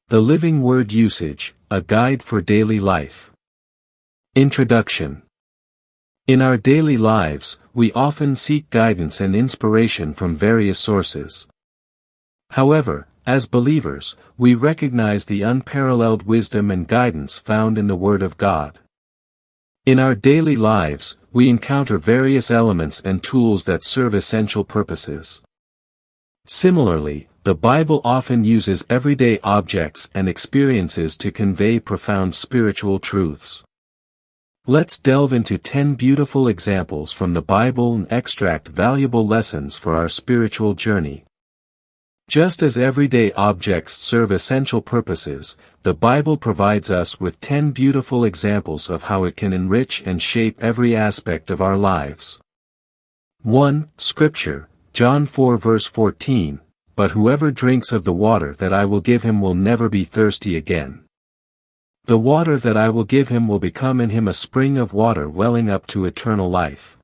The Living Word Usage, a Guide for Daily Life. Introduction. In our daily lives, we often seek guidance and inspiration from various sources. However, as believers, we recognize the unparalleled wisdom and guidance found in the Word of God. In our daily lives, we encounter various elements and tools that serve essential purposes. Similarly, the Bible often uses everyday objects and experiences to convey profound spiritual truths. Let's delve into 10 beautiful examples from the Bible and extract valuable lessons for our spiritual journey. Just as everyday objects serve essential purposes, the Bible provides us with 10 beautiful examples of how it can enrich and shape every aspect of our lives. 1. Scripture, John 4 verse 14. But whoever drinks of the water that I will give him will never be thirsty again. The water that I will give him will become in him a spring of water welling up to eternal life.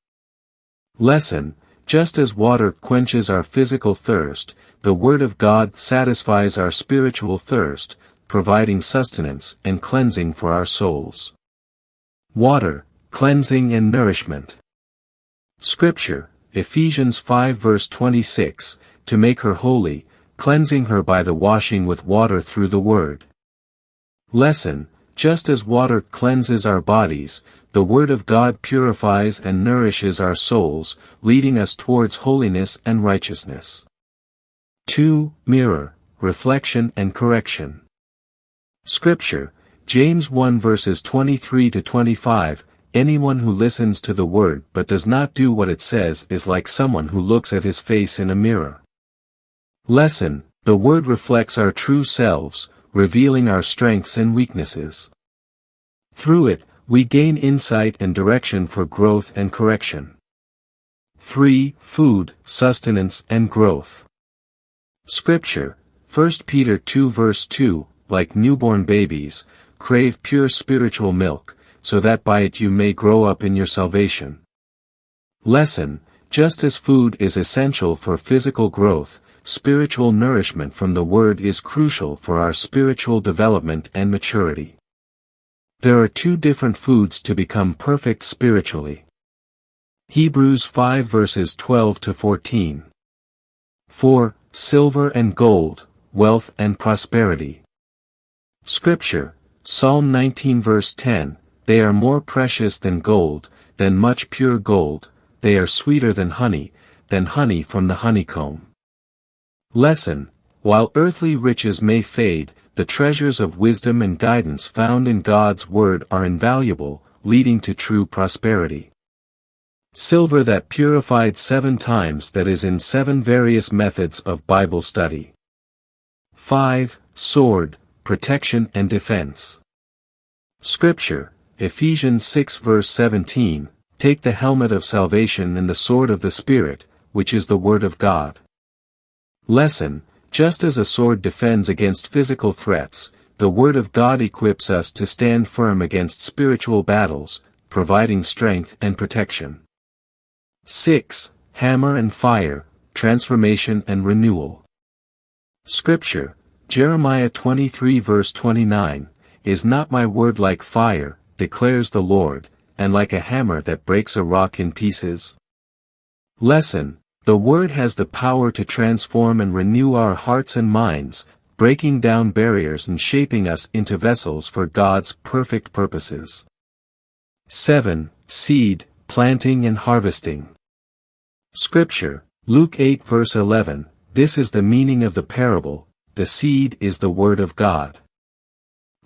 Lesson: just as water quenches our physical thirst, the Word of God satisfies our spiritual thirst, providing sustenance and cleansing for our souls. Water, cleansing and nourishment. Scripture, Ephesians 5 verse 26, to make her holy, cleansing her by the washing with water through the Word. Lesson: just as water cleanses our bodies, the Word of God purifies and nourishes our souls, leading us towards holiness and righteousness. 2. Mirror, reflection and correction. Scripture, James 1 verses 23 to 25, anyone who listens to the Word but does not do what it says is like someone who looks at his face in a mirror. Lesson: the Word reflects our true selves, revealing our strengths and weaknesses. Through it, we gain insight and direction for growth and correction. 3. Food, sustenance and growth. Scripture, 1 Peter 2 verse 2, like newborn babies, crave pure spiritual milk, so that by it you may grow up in your salvation. Lesson: just as food is essential for physical growth, spiritual nourishment from the Word is crucial for our spiritual development and maturity. There are two different foods to become perfect spiritually. Hebrews 5 verses 12 to 14. 4. Silver and gold, wealth and prosperity. Scripture, Psalm 19 verse 10, they are more precious than gold, than much pure gold, they are sweeter than honey from the honeycomb. Lesson: while earthly riches may fade, the treasures of wisdom and guidance found in God's Word are invaluable, leading to true prosperity. Silver that purified 7 times, that is in 7 various methods of Bible study. 5. Sword, protection and defense. Scripture, Ephesians 6 verse 17, take the helmet of salvation and the sword of the Spirit, which is the Word of God. Lesson: just as a sword defends against physical threats, the Word of God equips us to stand firm against spiritual battles, providing strength and protection. 6. Hammer and fire, transformation and renewal. Scripture, Jeremiah 23 verse 29, is not my word like fire, declares the Lord, and like a hammer that breaks a rock in pieces? Lesson: the Word has the power to transform and renew our hearts and minds, breaking down barriers and shaping us into vessels for God's perfect purposes. 7. Seed, planting and harvesting. Scripture, Luke 8 verse 11, this is the meaning of the parable, the seed is the Word of God.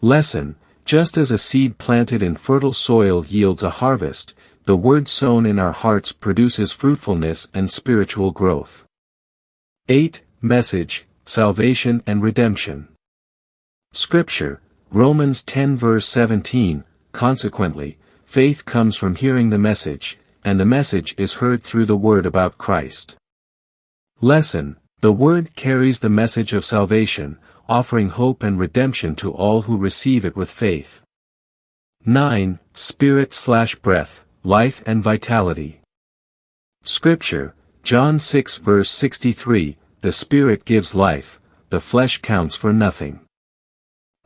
Lesson: just as a seed planted in fertile soil yields a harvest, the Word sown in our hearts produces fruitfulness and spiritual growth. 8. Message, salvation and redemption. Scripture, Romans 10 verse 17, consequently, faith comes from hearing the message, and the message is heard through the Word about Christ. Lesson: the Word carries the message of salvation, offering hope and redemption to all who receive it with faith. 9. Spirit/breath, life and vitality. Scripture, John 6 verse 63, the Spirit gives life, the flesh counts for nothing.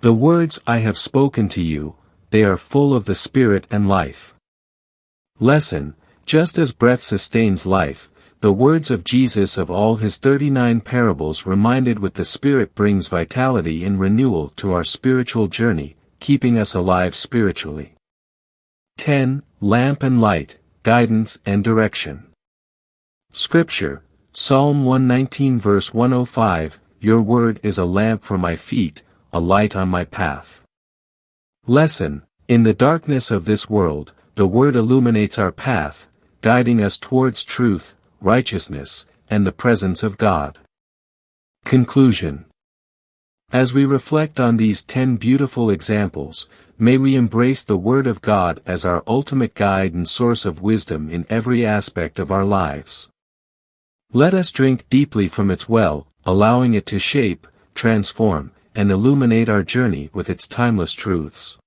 The words I have spoken to you, they are full of the Spirit and life. Lesson: just as breath sustains life, the words of Jesus of all his 39 parables reminded with the Spirit brings vitality and renewal to our spiritual journey, keeping us alive spiritually. 10. Lamp and light, guidance and direction. Scripture, Psalm 119 verse 105, Your word is a lamp for my feet, a light on my path. Lesson: in the darkness of this world, the word illuminates our path, guiding us towards truth, righteousness, and the presence of God. Conclusion. As we reflect on these 10 beautiful examples, may we embrace the Word of God as our ultimate guide and source of wisdom in every aspect of our lives. Let us drink deeply from its well, allowing it to shape, transform, and illuminate our journey with its timeless truths.